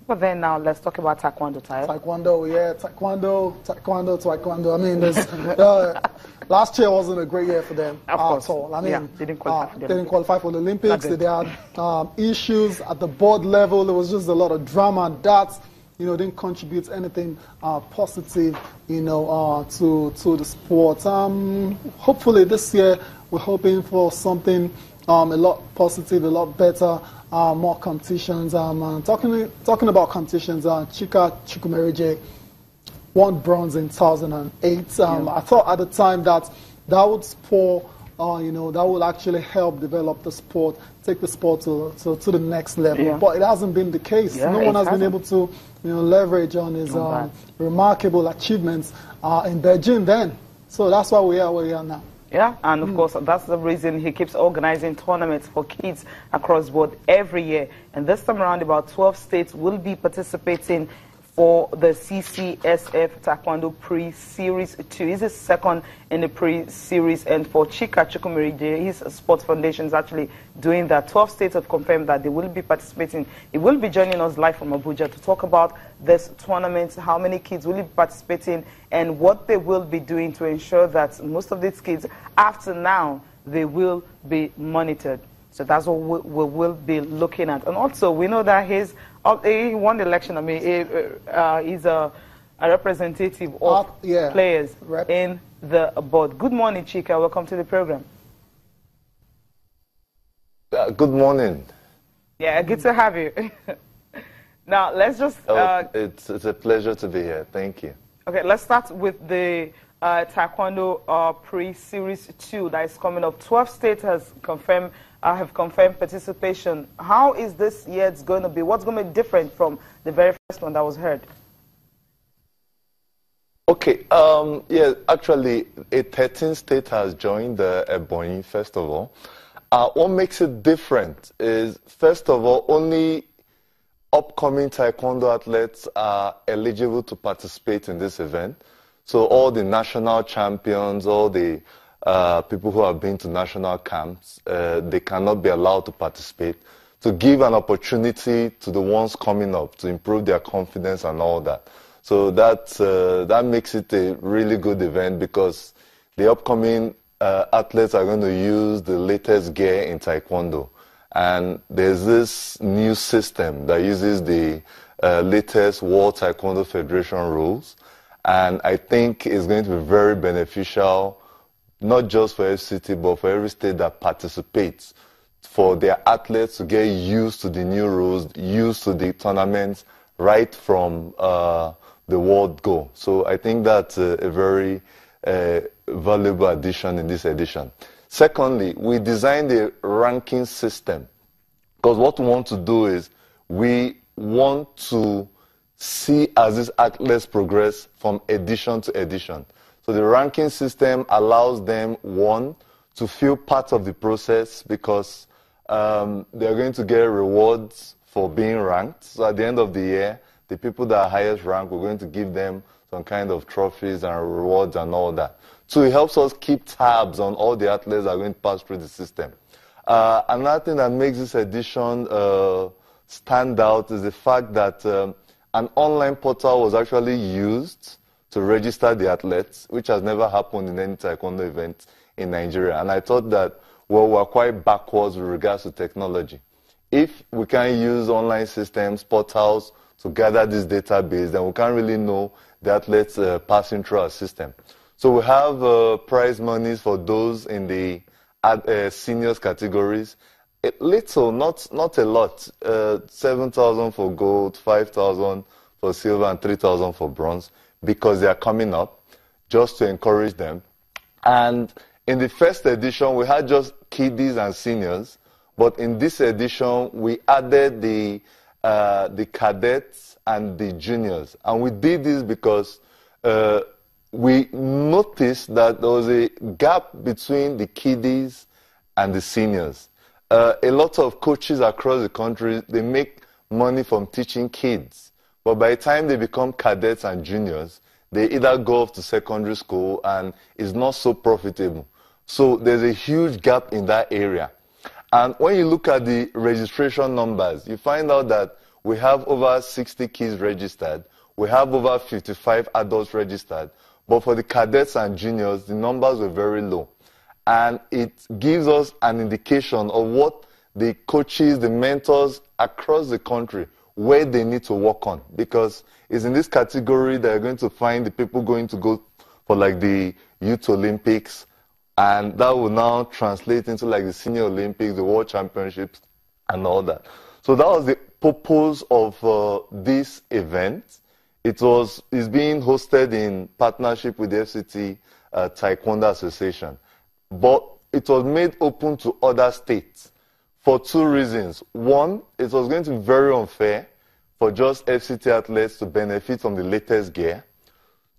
But then now let's talk about Taekwondo, Taekwondo, yeah, Taekwondo. I mean, there's, last year wasn't a great year for them at all. I mean, yeah, they didn't qualify, they didn't qualify for the Olympics. They had issues at the board level. There was just a lot of drama, and that, didn't contribute anything positive, to the sport. Hopefully this year we're hoping for something a lot positive, a lot better. More competitions. Talking about competitions, Chika Chukwumerije won bronze in 2008. I thought at the time that would spur, that would actually help develop the sport, take the sport to the next level. Yeah. But it hasn't been the case. No one has been able to leverage on his remarkable achievements in Beijing then. So that's why we are where we are now. Yeah, and of course, that's the reason he keeps organizing tournaments for kids across the board every year. And this time around, about 12 states will be participating for the CCSF Taekwondo Prix Series 2. This is second in the Prix Series, and for Chika Chukwumerije, his sports foundation is actually doing that. 12 states have confirmed that they will be participating. He will be joining us live from Abuja to talk about this tournament, how many kids will be participating, and what they will be doing to ensure that most of these kids, after now, they will be monitored. So that's what we will be looking at. And also, we know that he won the election. I mean, he's a representative of players in the board. Good morning, Chika. Welcome to the program. Good morning. Yeah, good to have you. Now, let's just... it's a pleasure to be here. Thank you. Okay, let's start with the Taekwondo Prix Series 2 that is coming up. 12 states have confirmed participation. How is this year going to be? What's going to be different from the very first one that was heard? Okay, yeah, actually, a 13th state has joined the Ebonyi, first of all. What makes it different is, first of all, only upcoming Taekwondo athletes are eligible to participate in this event. So all the national champions, all the people who have been to national camps, they cannot be allowed to participate, to give an opportunity to the ones coming up, to improve their confidence and all that. So that makes it a really good event, because the upcoming athletes are going to use the latest gear in Taekwondo. And there's this new system that uses the latest World Taekwondo Federation rules. And I think it's going to be very beneficial, not just for FCT, but for every state that participates, for their athletes to get used to the new rules, used to the tournaments, right from the world go. So I think that's a very valuable addition in this edition. Secondly, we designed a ranking system, because what we want to do is we want to see as these athletes progress from edition to edition. So the ranking system allows them, one, to feel part of the process, because they're going to get rewards for being ranked. So at the end of the year, the people that are highest ranked, we're going to give them some kind of trophies and rewards and all that. So it helps us keep tabs on all the athletes that are going to pass through the system. Another thing that makes this edition stand out is the fact that an online portal was actually used to register the athletes, which has never happened in any Taekwondo event in Nigeria. And I thought that, well, we're quite backwards with regards to technology. If we can use online systems, portals, to gather this database, then we can't really know the athletes passing through our system. So we have prize monies for those in the seniors categories. A little, not a lot. 7,000 for gold, 5,000 for silver, and 3,000 for bronze, because they are coming up, just to encourage them. And in the first edition, we had just kiddies and seniors, but in this edition, we added the cadets and the juniors. And we did this because we noticed that there was a gap between the kiddies and the seniors. A lot of coaches across the country, they make money from teaching kids. But by the time they become cadets and juniors, they either go off to secondary school and it's not so profitable. So there's a huge gap in that area. And when you look at the registration numbers, you find out that we have over 60 kids registered. We have over 55 adults registered. But for the cadets and juniors, the numbers were very low. And it gives us an indication of what the coaches, the mentors across the country, where they need to work on. Because it's in this category that you're going to find the people going to go for like the Youth Olympics, and that will now translate into like the Senior Olympics, the World Championships, and all that. So that was the purpose of this event. It's being hosted in partnership with the FCT Taekwondo Association. But it was made open to other states for two reasons. One, it was going to be very unfair for just FCT athletes to benefit from the latest gear.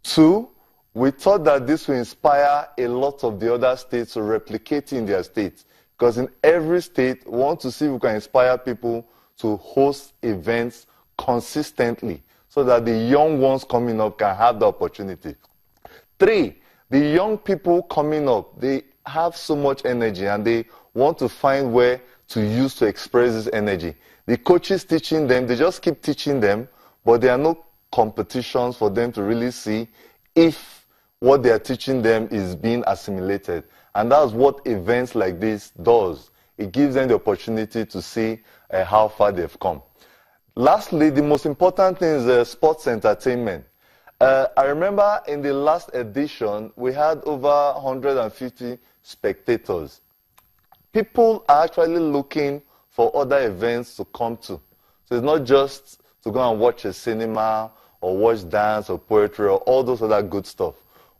Two, we thought that this will inspire a lot of the other states to replicate in their states. Because in every state, we want to see if we can inspire people to host events consistently so that the young ones coming up can have the opportunity. Three, the young people coming up, they have so much energy and they want to find where to use to express this energy. The coaches teaching them, they just keep teaching them, but there are no competitions for them to really see if what they are teaching them is being assimilated. And that's what events like this does. It gives them the opportunity to see how far they've come. Lastly, the most important thing is sports entertainment. I remember in the last edition, we had over 150 spectators. People are actually looking for other events to come to. So it's not just to go and watch a cinema or watch dance or poetry or all those other good stuff.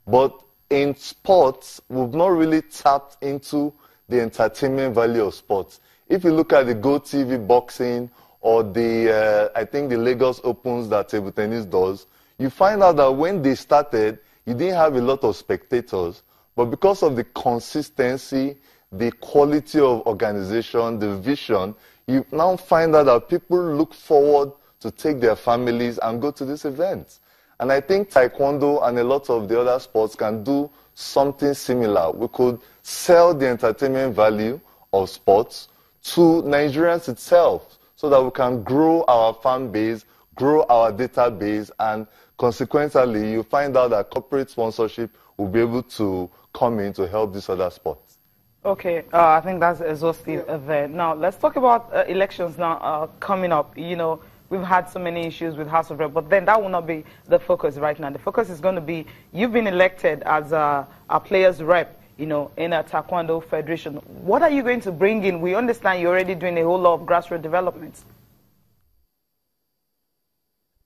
But in sports, we've not really tapped into the entertainment value of sports. If you look at the Go TV boxing or I think the Lagos Opens that table tennis does, you find out that when they started, you didn't have a lot of spectators, but because of the consistency, the quality of organization, the vision, you now find out that people look forward to take their families and go to these events. And I think Taekwondo and a lot of the other sports can do something similar. We could sell the entertainment value of sports to Nigerians itself so that we can grow our fan base, grow our database, and consequently, you find out that corporate sponsorship will be able to come in to help these other sports. Okay, I think that's exhaustive there. Now, let's talk about elections now coming up. You know, we've had so many issues with House of Rep, but then that will not be the focus right now. The focus is going to be, you've been elected as a players rep, you know, in a Taekwondo Federation. What are you going to bring in? We understand you're already doing a whole lot of grassroots developments.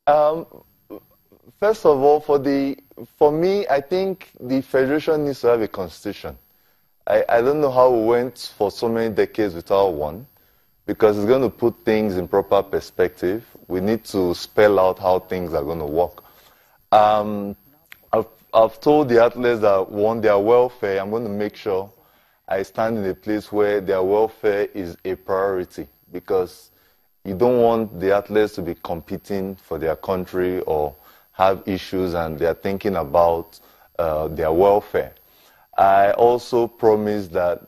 First of all, for me, I think the Federation needs to have a constitution. I don't know how we went for so many decades without one, because it's going to put things in proper perspective. We need to spell out how things are going to work. I've told the athletes that want their welfare, I'm going to make sure I stand in a place where their welfare is a priority, because you don't want the athletes to be competing for their country or have issues and they're thinking about their welfare. I also promise that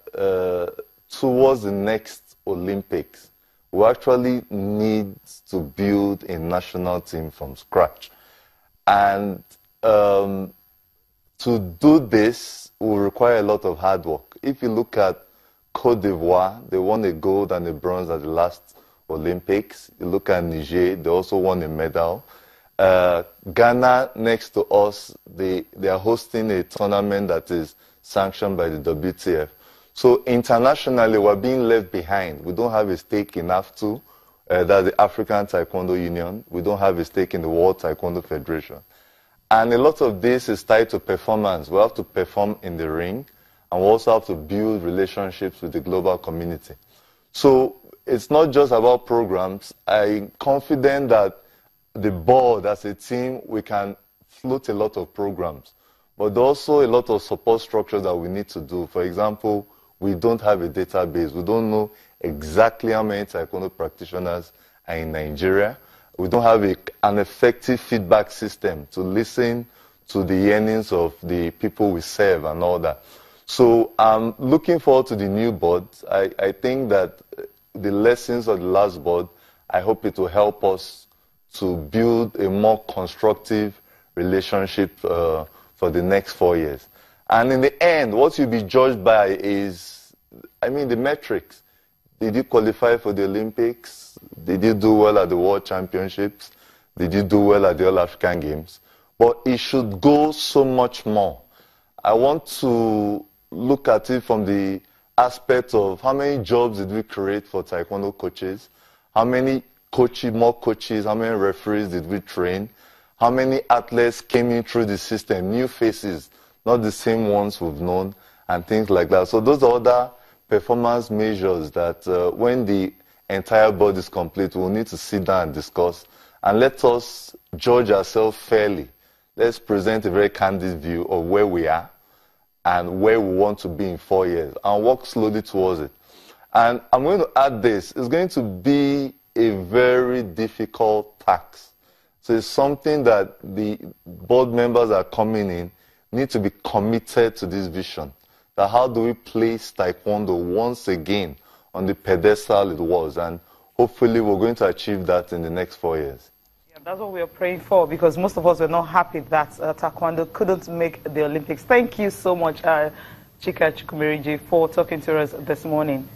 towards the next Olympics, we actually need to build a national team from scratch. And to do this will require a lot of hard work. If you look at Côte d'Ivoire, they won a gold and a bronze at the last Olympics. You look at Niger, they also won a medal. Ghana, next to us, they are hosting a tournament that is sanctioned by the WTF. So internationally, we're being left behind. We don't have a stake in AFTU, that's the African Taekwondo Union. We don't have a stake in the World Taekwondo Federation. And a lot of this is tied to performance. We have to perform in the ring, and we also have to build relationships with the global community. So it's not just about programs. I'm confident that the board, as a team, we can float a lot of programs, but also a lot of support structures that we need to do. For example, we don't have a database. We don't know exactly how many Taekwondo practitioners are in Nigeria. We don't have an effective feedback system to listen to the yearnings of the people we serve and all that. So I'm looking forward to the new board. I think that the lessons of the last board I hope it will help us to build a more constructive relationship for the next 4 years. And in the end, what you'll be judged by is, I mean, the metrics. Did you qualify for the Olympics? Did you do well at the World Championships? Did you do well at the All-African Games? But it should go so much more. I want to look at it from the aspect of how many jobs did we create for Taekwondo coaches? How many more coaches, how many referees did we train? How many athletes came in through the system, new faces, not the same ones we've known, and things like that. So those are other performance measures that when the entire board is complete, we'll need to sit down and discuss. And let us judge ourselves fairly. Let's present a very candid view of where we are and where we want to be in 4 years, and work slowly towards it. And I'm going to add this. It's going to be a very difficult task. So it's something that the board members are coming in need to be committed to this vision. That how do we place Taekwondo once again on the pedestal it was? And hopefully we're going to achieve that in the next 4 years. Yeah, that's what we are praying for, because most of us were not happy that Taekwondo couldn't make the Olympics. Thank you so much, Chika Chukwumerije, for talking to us this morning.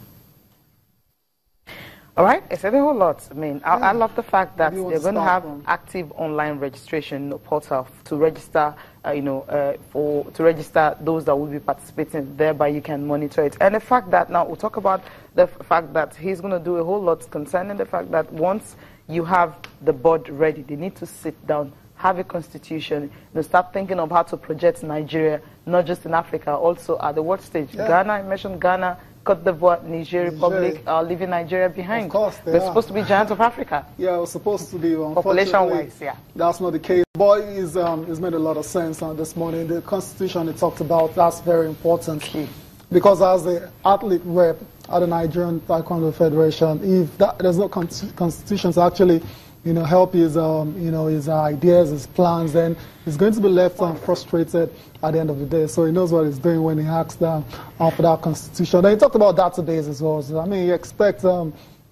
All right, I said a whole lot. I mean, I love the fact that they're going to have active online registration portal to register, to register those that will be participating. Thereby, you can monitor it. And the fact that now we'll talk about the fact that he's going to do a whole lot concerning the fact that once you have the board ready, they need to sit down, have a constitution, start thinking of how to project Nigeria, not just in Africa, also at the world stage. Yeah. Ghana, I mentioned Ghana. Cote d'Ivoire, Niger Republic are leaving Nigeria behind. Of course, they're supposed to be giants of Africa. Yeah, we're supposed to be. Population-wise, yeah. That's not the case. But it's made a lot of sense this morning. The Constitution it talked about, that's very important. Key. Because as the athlete rep at the Nigerian Taekwondo Federation, if there's no Constitution to actually help his, his ideas, his plans, then he's going to be left frustrated at the end of the day. So he knows what he's doing when he asks for that constitution. And he talked about database as well. So, I mean, you expect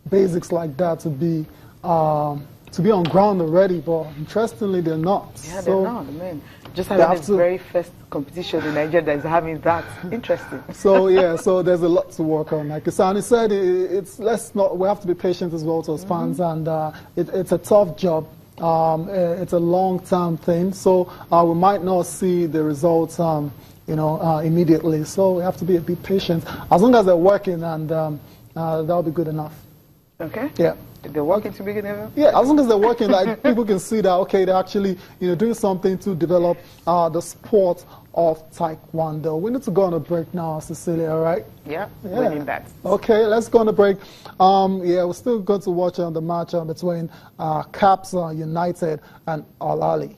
basics like that to be on ground already, but interestingly, they're not. Yeah, so they're not. I mean, just having this very first competition in Nigeria that is having that interesting. So yeah, so there's a lot to work on. Like Sani said, we have to be patient as well to us fans, and it's a tough job. It's a long-term thing, so we might not see the results, immediately. So we have to be a bit patient. As long as they're working, and that'll be good enough. Okay. Yeah. They're working to begin with? Yeah, as long as they're working, like people can see that, okay, they're actually, doing something to develop the sport of Taekwondo. We need to go on a break now, Cecilia, all right? Yeah, we need that. Okay, let's go on a break. We're still going to watch the match between Caps United and Al Ahly.